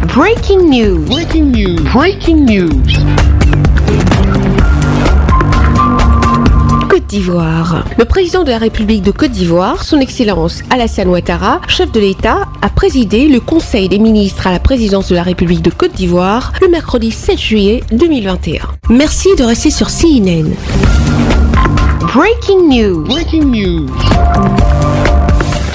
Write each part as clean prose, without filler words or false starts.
Breaking news. Breaking news. Breaking news. Côte d'Ivoire. Le président de la République de Côte d'Ivoire, son Excellence Alassane Ouattara, chef de l'État, a présidé le Conseil des ministres à la présidence de la République de Côte d'Ivoire le mercredi 7 juillet 2021. Merci de rester sur CNN. Breaking news. Breaking news.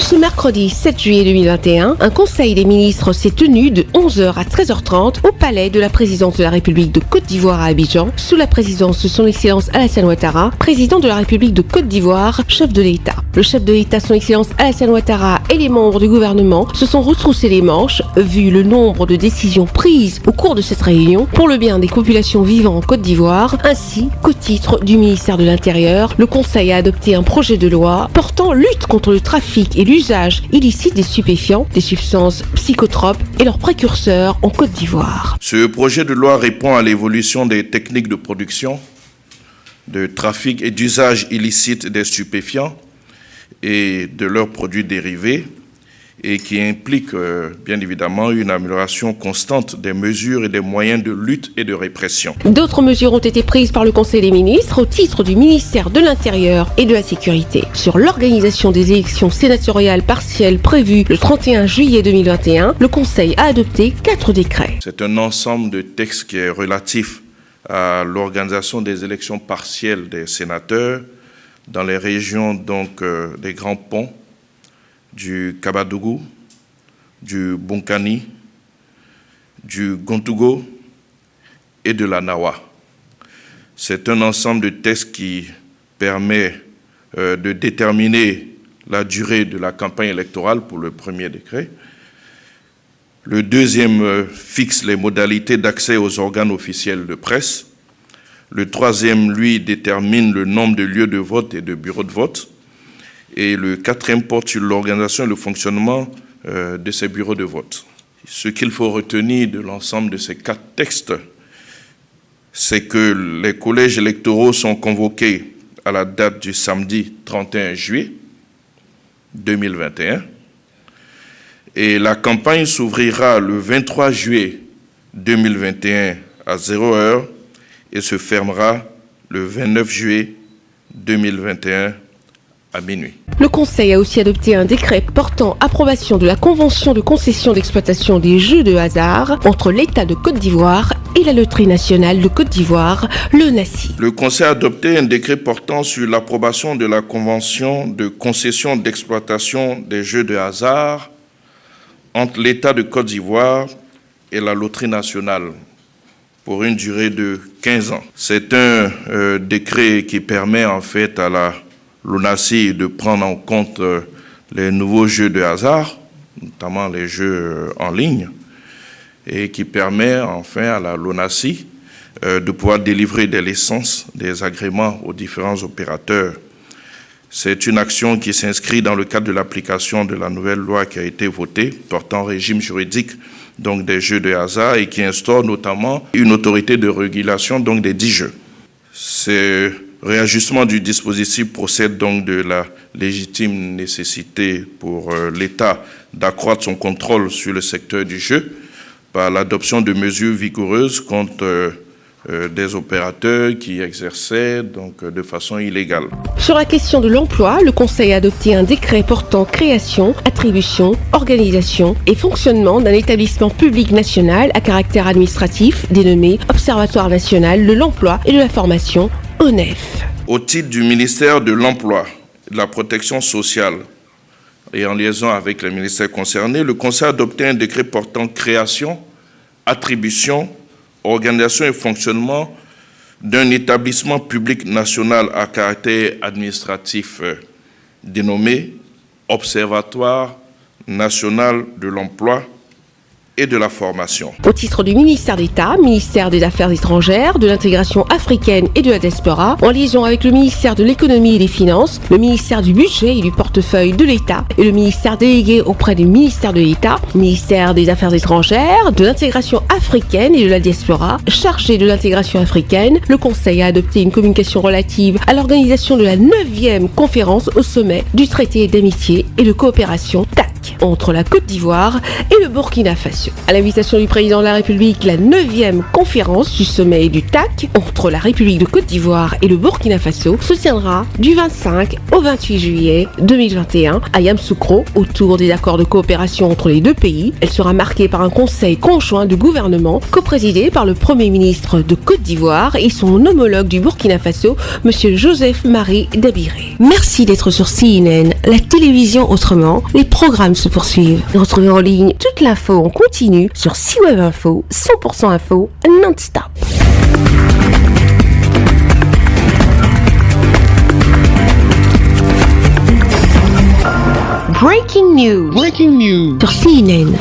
Ce mercredi 7 juillet 2021, un conseil des ministres s'est tenu de 11h à 13h30 au palais de la présidence de la République de Côte d'Ivoire à Abidjan, sous la présidence de son Excellence Alassane Ouattara, président de la République de Côte d'Ivoire, chef de l'État. Le chef de l'État, son Excellence Alassane Ouattara, et les membres du gouvernement se sont retroussés les manches, vu le nombre de décisions prises au cours de cette réunion pour le bien des populations vivant en Côte d'Ivoire, ainsi qu'au titre du ministère de l'Intérieur. Le Conseil a adopté un projet de loi portant lutte contre le trafic et l'usage illicite des stupéfiants, des substances psychotropes et leurs précurseurs en Côte d'Ivoire. Ce projet de loi répond à l'évolution des techniques de production, de trafic et d'usage illicite des stupéfiants et de leurs produits dérivés, et qui implique bien évidemment une amélioration constante des mesures et des moyens de lutte et de répression. D'autres mesures ont été prises par le Conseil des ministres au titre du ministère de l'Intérieur et de la Sécurité. Sur l'organisation des élections sénatoriales partielles prévues le 31 juillet 2021, le Conseil a adopté 4 décrets. C'est un ensemble de textes qui est relatif à l'organisation des élections partielles des sénateurs dans les régions des Grands Ponts, du Kabadougou, du Bonkani, du Gontougo et de la Nawa. C'est un ensemble de textes qui permet de déterminer la durée de la campagne électorale pour le premier décret. Le deuxième fixe les modalités d'accès aux organes officiels de presse. Le troisième, lui, détermine le nombre de lieux de vote et de bureaux de vote. Et le quatrième porte sur l'organisation et le fonctionnement de ces bureaux de vote. Ce qu'il faut retenir de l'ensemble de ces 4 textes, c'est que les collèges électoraux sont convoqués à la date du samedi 31 juillet 2021 et la campagne s'ouvrira le 23 juillet 2021 à 0h et se fermera le 29 juillet 2021 à minuit. Le Conseil a aussi adopté un décret portant approbation de la convention de concession d'exploitation des jeux de hasard entre l'État de Côte d'Ivoire et la Loterie nationale de Côte d'Ivoire, le NACI. Le Conseil a adopté un décret portant sur l'approbation de la convention de concession d'exploitation des jeux de hasard entre l'État de Côte d'Ivoire et la Loterie nationale pour une durée de 15 ans. C'est un décret qui permet en fait à la l'ONACI de prendre en compte les nouveaux jeux de hasard, notamment les jeux en ligne, et qui permet enfin à la l'ONACI de pouvoir délivrer des licences, des agréments aux différents opérateurs. C'est une action qui s'inscrit dans le cadre de l'application de la nouvelle loi qui a été votée, portant régime juridique donc des jeux de hasard et qui instaure notamment une autorité de régulation donc des 10 jeux. C'est réajustement du dispositif procède donc de la légitime nécessité pour l'État d'accroître son contrôle sur le secteur du jeu par l'adoption de mesures vigoureuses contre des opérateurs qui exerçaient donc de façon illégale. Sur la question de l'emploi, le Conseil a adopté un décret portant création, attribution, organisation et fonctionnement d'un établissement public national à caractère administratif dénommé Observatoire national de l'emploi et de la formation, ONEF. Au titre du ministère de l'Emploi et de la Protection sociale et en liaison avec les ministères concernés, le Conseil a adopté un décret portant création, attribution, organisation et fonctionnement d'un établissement public national à caractère administratif dénommé Observatoire national de l'emploi et de la formation. Au titre du ministère d'État, ministère des Affaires étrangères, de l'intégration africaine et de la diaspora, en liaison avec le ministère de l'économie et des finances, le ministère du budget et du portefeuille de l'État et le ministère délégué auprès du ministère de l'État, ministère des Affaires étrangères, de l'intégration africaine et de la diaspora, chargé de l'intégration africaine, le Conseil a adopté une communication relative à l'organisation de la 9e conférence au sommet du traité d'amitié et de coopération TAC. TAC entre la Côte d'Ivoire et le Burkina Faso. À l'invitation du président de la République, la 9e conférence du sommet du TAC entre la République de Côte d'Ivoire et le Burkina Faso se tiendra du 25 au 28 juillet 2021 à Yamoussoukro autour des accords de coopération entre les deux pays. Elle sera marquée par un conseil conjoint de gouvernement coprésidé par le Premier ministre de Côte d'Ivoire et son homologue du Burkina Faso, M. Joseph-Marie Dabiré. Merci d'être sur CNN, la télévision autrement. Les programmes se poursuivent. Retrouvez en ligne toute l'info en continu sur C-Web Info, 100% info, non-stop. Breaking news. Sur CNN.